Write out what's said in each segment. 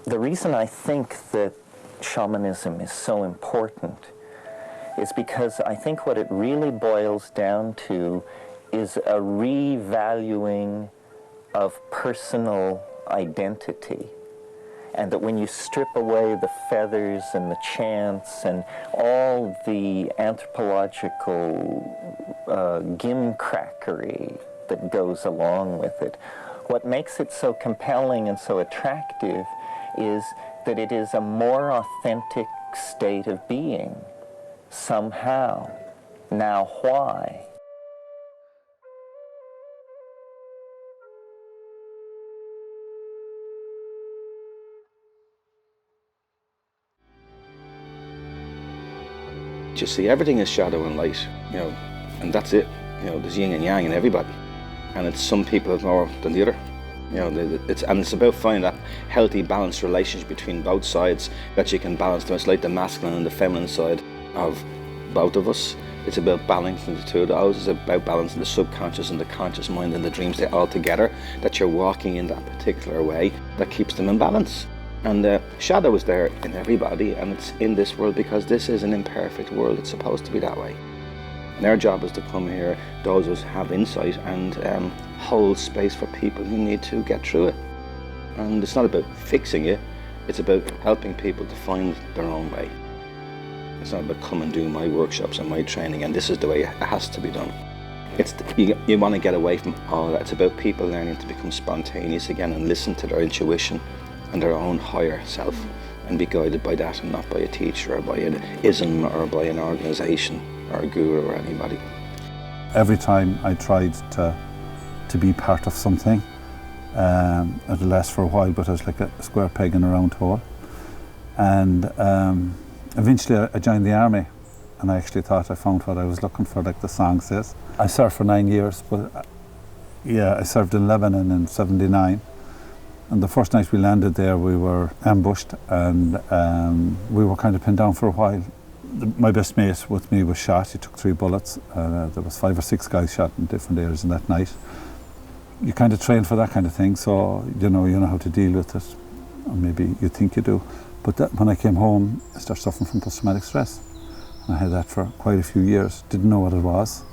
The reason I think that shamanism is so important is because I think what it really boils down to is a revaluing of personal identity. And that when you strip away the feathers and the chants and all the anthropological gimcrackery that goes along with it, what makes it so compelling and so attractive is that it is a more authentic state of being, somehow. Now why? You see, everything is shadow and light, and that's it. There's yin and yang in everybody, and it's some people more than the other. It's about finding that healthy, balanced relationship between both sides that you can balance them. It's like the masculine and the feminine side of both of us. It's about balancing the two of those. It's about balancing the subconscious and the conscious mind and the dreams, they all together, that you're walking in that particular way that keeps them in balance. And shadow is there in everybody, and it's in this world because this is an imperfect world. It's supposed to be that way. And our job is to come here, those of us have insight, and hold space for people who need to get through it. And it's not about fixing it, it's about helping people to find their own way. It's not about come and do my workshops and my training, and this is the way it has to be done. You want to get away from all that. It's about people learning to become spontaneous again and listen to their intuition and their own higher self, and be guided by that and not by a teacher or by an ism or by an organisation or a guru or anybody. Every time I tried to be part of something, it'll last for a while, but I was like a square peg in a round hole. And eventually I joined the army, and I actually thought I found what I was looking for, like the song says. I served for 9 years, but I served in Lebanon in '79. And the first night we landed there, we were ambushed, and we were kind of pinned down for a while. My best mate with me was shot. He took 3 bullets. There was 5 or 6 guys shot in different areas in that night. You kind of train for that kind of thing, so you know how to deal with it, or maybe you think you do. But when I came home, I started suffering from post-traumatic stress. And I had that for quite a few years. Didn't know what it was.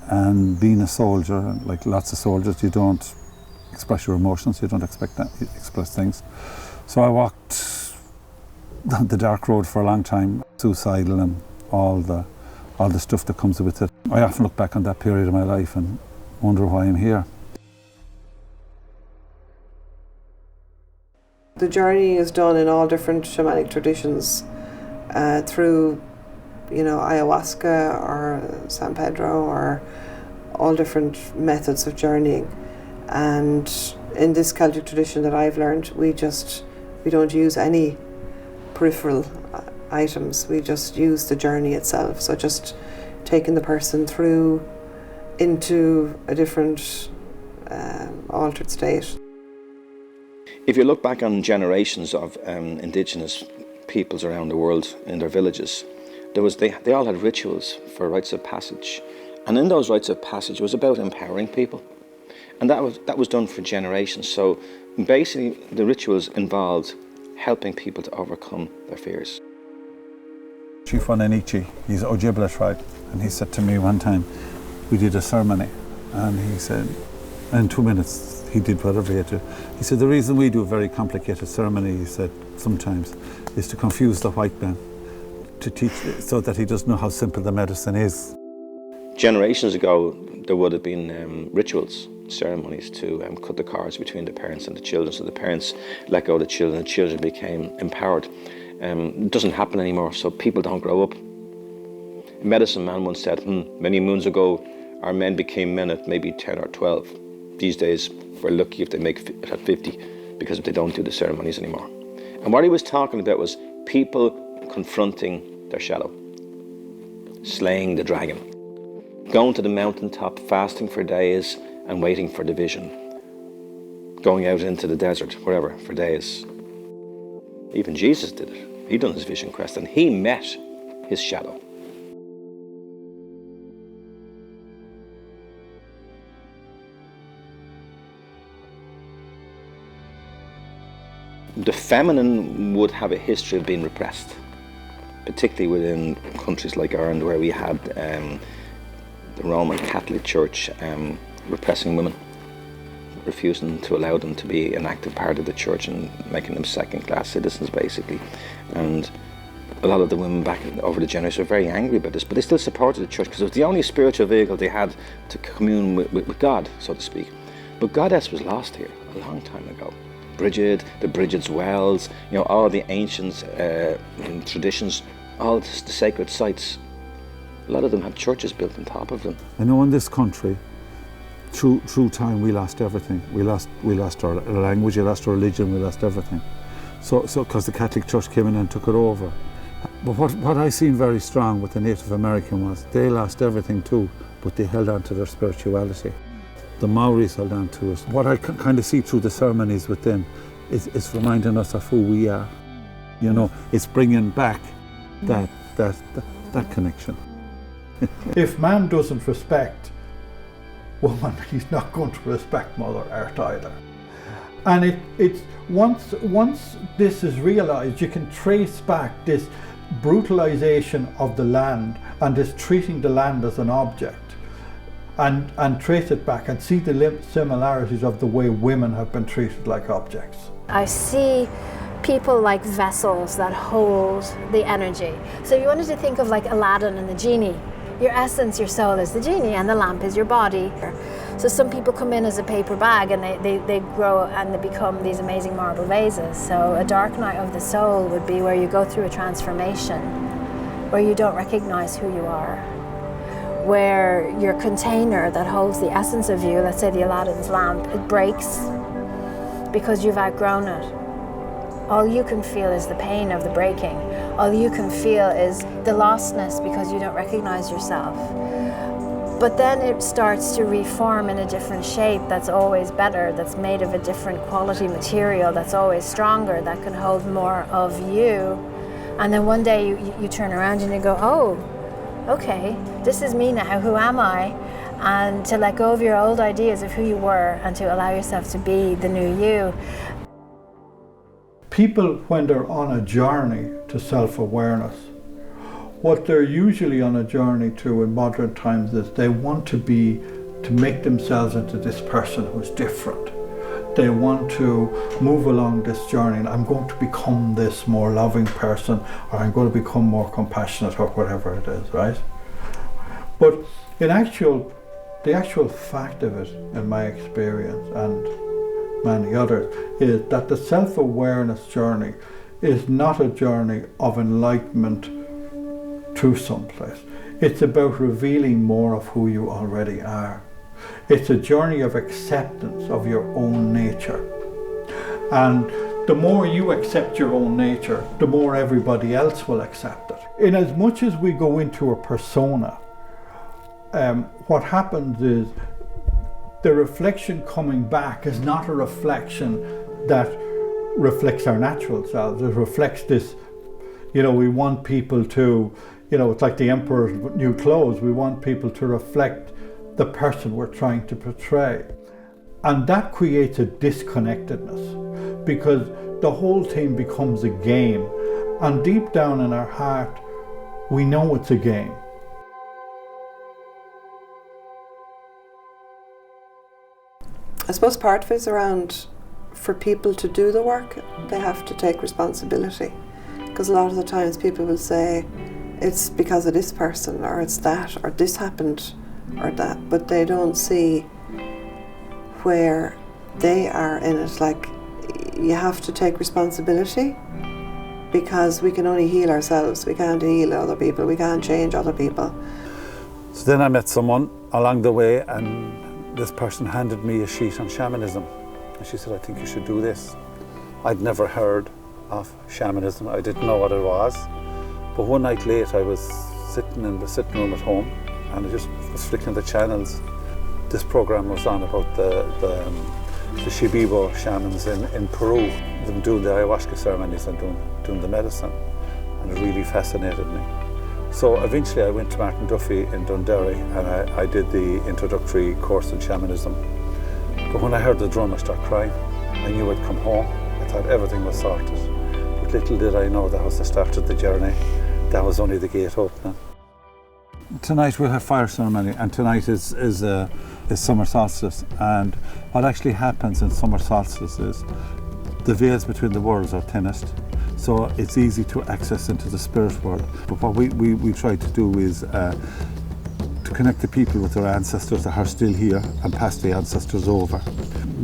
And being a soldier, like lots of soldiers, you don't express your emotions, you don't express things. So I walked the dark road for a long time, suicidal and all the stuff that comes with it. I often look back on that period of my life and wonder why I'm here. The journey is done in all different shamanic traditions through, ayahuasca or San Pedro, or all different methods of journeying. And in this Celtic tradition that I've learned, we don't use any peripheral items. We just use the journey itself. So just taking the person through into a different altered state. If you look back on generations of indigenous peoples around the world in their villages, they all had rituals for rites of passage. And in those rites of passage, it was about empowering people. And that was done for generations. So basically the rituals involved helping people to overcome their fears. Chief Wananichi, he's Ojibwe tribe, and he said to me one time, we did a ceremony, and he said, in 2 minutes he did whatever he had to. He said, the reason we do a very complicated ceremony, he said, sometimes, is to confuse the white man, to teach, so that he doesn't know how simple the medicine is. Generations ago, there would have been rituals, ceremonies to cut the cords between the parents and the children, so the parents let go of the children became empowered. It doesn't happen anymore, so people don't grow up. A medicine man once said, many moons ago, our men became men at maybe 10 or 12. These days, we're lucky if they make it at 50, because if they don't do the ceremonies anymore. And what he was talking about was people confronting their shadow, slaying the dragon, going to the mountaintop, fasting for days and waiting for the vision, going out into the desert, wherever, for days. Even Jesus did it. He done his vision quest and he met his shadow. the feminine would have a history of being repressed, particularly within countries like Ireland, where we had the Roman Catholic Church repressing women, refusing to allow them to be an active part of the church and making them second-class citizens, basically. And a lot of the women back over the generations were very angry about this, but they still supported the church because it was the only spiritual vehicle they had to commune with God, so to speak. But goddess was lost here a long time ago. Bridget, the Bridget's Wells, you know, all the ancient traditions, all the sacred sites, a lot of them had churches built on top of them. I know in this country, through time, we lost everything. We lost our language, we lost our religion, we lost everything. So because the Catholic Church came in and took it over. But what I seen very strong with the Native American was they lost everything too, but they held on to their spirituality. The Maoris held on to it. What I kind of see through the ceremonies with them is reminding us of who we are. You know, it's bringing back that connection. If man doesn't respect woman, he's not going to respect Mother Earth either. And it's once this is realised, you can trace back this brutalisation of the land and this treating the land as an object, and trace it back and see the similarities of the way women have been treated like objects. I see people like vessels that hold the energy. So you wanted to think of like Aladdin and the genie. Your essence, your soul is the genie, and the lamp is your body. So some people come in as a paper bag and they grow and they become these amazing marble vases. So a dark night of the soul would be where you go through a transformation, where you don't recognize who you are, where your container that holds the essence of you, let's say the Aladdin's lamp, it breaks because you've outgrown it. All you can feel is the pain of the breaking. All you can feel is the lostness because you don't recognize yourself. But then it starts to reform in a different shape that's always better, that's made of a different quality material, that's always stronger, that can hold more of you. And then one day you turn around and you go, oh, okay, this is me now, who am I? And to let go of your old ideas of who you were and to allow yourself to be the new you. People, when they're on a journey to self-awareness, what they're usually on a journey to in modern times is they want to make themselves into this person who's different. They want to move along this journey, and I'm going to become this more loving person, or I'm going to become more compassionate, or whatever it is, right? But the actual fact of it, in my experience, and many others, is that the self-awareness journey is not a journey of enlightenment to someplace. It's about revealing more of who you already are. It's a journey of acceptance of your own nature. And the more you accept your own nature, the more everybody else will accept it. In as much as we go into a persona, what happens is the reflection coming back is not a reflection that reflects our natural selves. It reflects this, we want people to, it's like the emperor's new clothes. We want people to reflect the person we're trying to portray. And that creates a disconnectedness because the whole thing becomes a game. And deep down in our heart, we know it's a game. I suppose part of it is around, for people to do the work, they have to take responsibility. Because a lot of the times people will say, it's because of this person, or it's that, or this happened, or that, but they don't see where they are in it. Like, you have to take responsibility, because we can only heal ourselves. We can't heal other people. We can't change other people. So then I met someone along the way, and this person handed me a sheet on shamanism. And she said, I think you should do this. I'd never heard of shamanism. I didn't know what it was. But one night late, I was sitting in the sitting room at home, and I just was flicking the channels. This program was on about the Shipibo shamans in Peru, them doing the ayahuasca ceremonies and doing the medicine, and it really fascinated me. So eventually I went to Martin Duffy in Dundee, and I did the introductory course in shamanism. But when I heard the drum, I started crying. I knew I'd come home. I thought everything was sorted. But little did I know that was the start of the journey. That was only the gate opening. Tonight we'll have fire ceremony, and tonight is summer solstice. And what actually happens in summer solstice is the veils between the worlds are thinnest, so it's easy to access into the spirit world. But what we try to do is to connect the people with their ancestors that are still here and pass the ancestors over.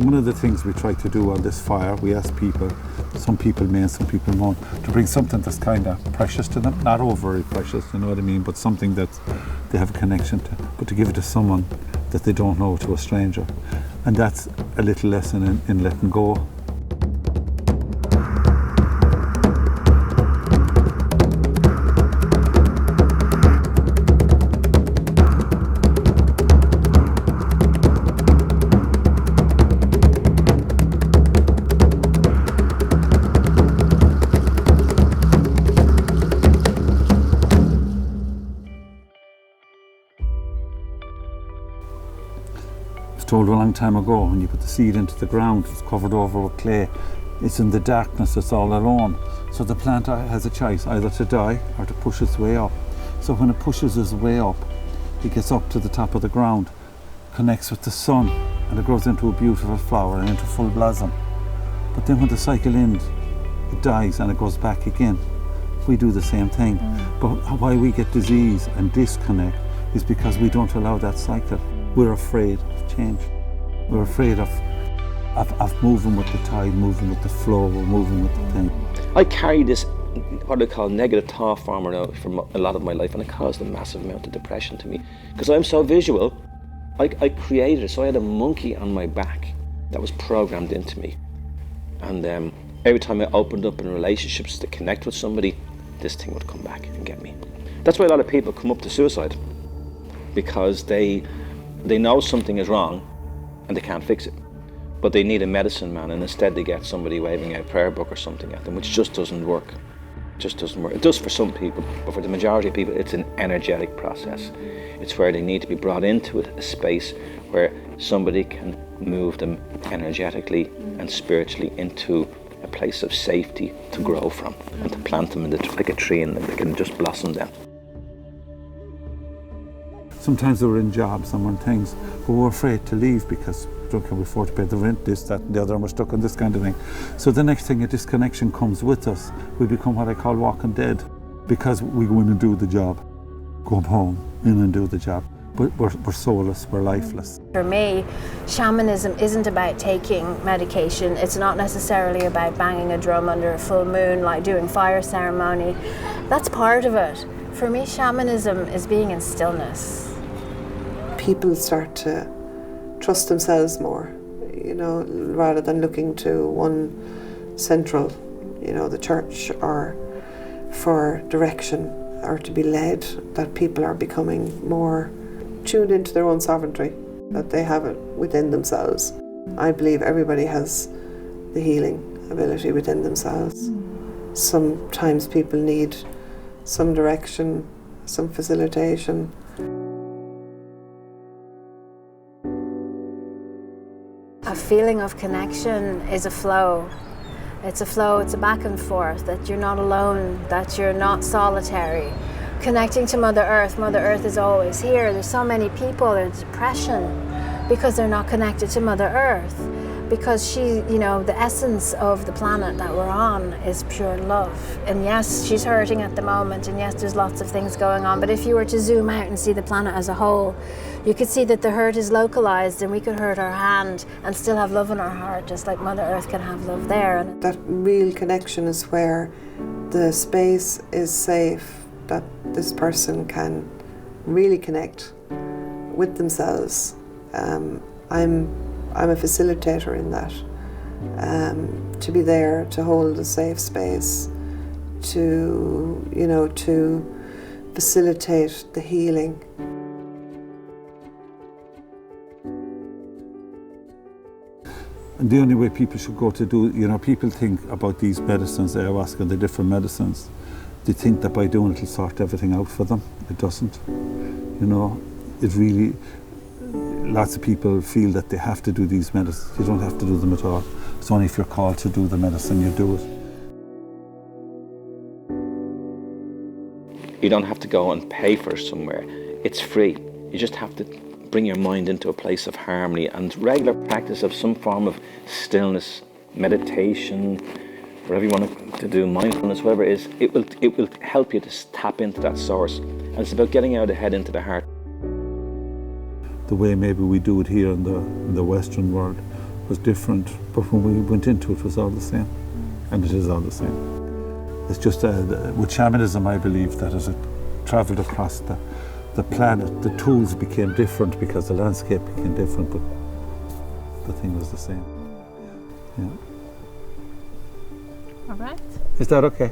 One of the things we try to do on this fire, we ask people, some people may and some people won't, to bring something that's kind of precious to them, not overly precious, you know what I mean, but something that they have a connection to, but to give it to someone that they don't know, to a stranger. And that's a little lesson in letting go. Told a long time ago, when you put the seed into the ground, it's covered over with clay. It's in the darkness, it's all alone. So the plant has a choice, either to die or to push its way up. So when it pushes its way up, it gets up to the top of the ground, connects with the sun, and it grows into a beautiful flower and into full blossom. But then when the cycle ends, it dies and it goes back again. We do the same thing. But why we get disease and disconnect is because we don't allow that cycle. We're afraid of change. We're afraid of moving with the tide, moving with the flow, or moving with the thing. I carry this, what I call negative thought from a lot of my life, and it caused a massive amount of depression to me. Because I'm so visual, I created it, so I had a monkey on my back that was programmed into me. And every time I opened up in relationships to connect with somebody, this thing would come back and get me. That's why a lot of people come up to suicide, because they know something is wrong and they can't fix it, but they need a medicine man, and instead they get somebody waving a prayer book or something at them, which just doesn't work. It does for some people, but for the majority of people it's an energetic process. It's where they need to be brought into a space where somebody can move them energetically and spiritually into a place of safety to grow from, and to plant them like a tree, and they can just blossom then. Sometimes they were in jobs and on things, but we were afraid to leave because we can't afford to pay the rent, this, that and the other, and we're stuck on this kind of thing. So the next thing, a disconnection comes with us. We become what I call walking dead, because we go in and do the job, go home, in and do the job. But we're soulless, we're lifeless. For me, shamanism isn't about taking medication. It's not necessarily about banging a drum under a full moon, like doing fire ceremony. That's part of it. For me, shamanism is being in stillness. People start to trust themselves more, rather than looking to one central, the church, or for direction or to be led. That people are becoming more tuned into their own sovereignty, that they have it within themselves. I believe everybody has the healing ability within themselves. Sometimes people need some direction, some facilitation. A feeling of connection is a flow. It's a flow, it's a back and forth, that you're not alone, that you're not solitary. Connecting to Mother Earth is always here. There's so many people in depression because they're not connected to Mother Earth. Because she, the essence of the planet that we're on is pure love. And yes, she's hurting at the moment, and yes, there's lots of things going on, but if you were to zoom out and see the planet as a whole, you could see that the hurt is localized, and we could hurt our hand and still have love in our heart, just like Mother Earth can have love there. That real connection is where the space is safe, that this person can really connect with themselves. I'm a facilitator in that, to be there, to hold a safe space, to facilitate the healing. And the only way people should go to do, people think about these medicines, ayahuasca, the different medicines. They think that by doing it, it'll sort everything out for them. It doesn't. It really, lots of people feel that they have to do these medicines. You don't have to do them at all. It's only if you're called to do the medicine you do it. You don't have to go and pay for it somewhere. It's free. You just have to bring your mind into a place of harmony, and regular practice of some form of stillness, meditation, whatever you want to do, mindfulness, whatever it is, it will help you to tap into that source. And it's about getting out of the head into the heart. The way maybe we do it here in the Western world was different, but when we went into it was all the same, and it is all the same. It's just with shamanism, I believe that as it travelled across the planet, the tools became different because the landscape became different, but the thing was the same. Yeah. All right. Is that okay?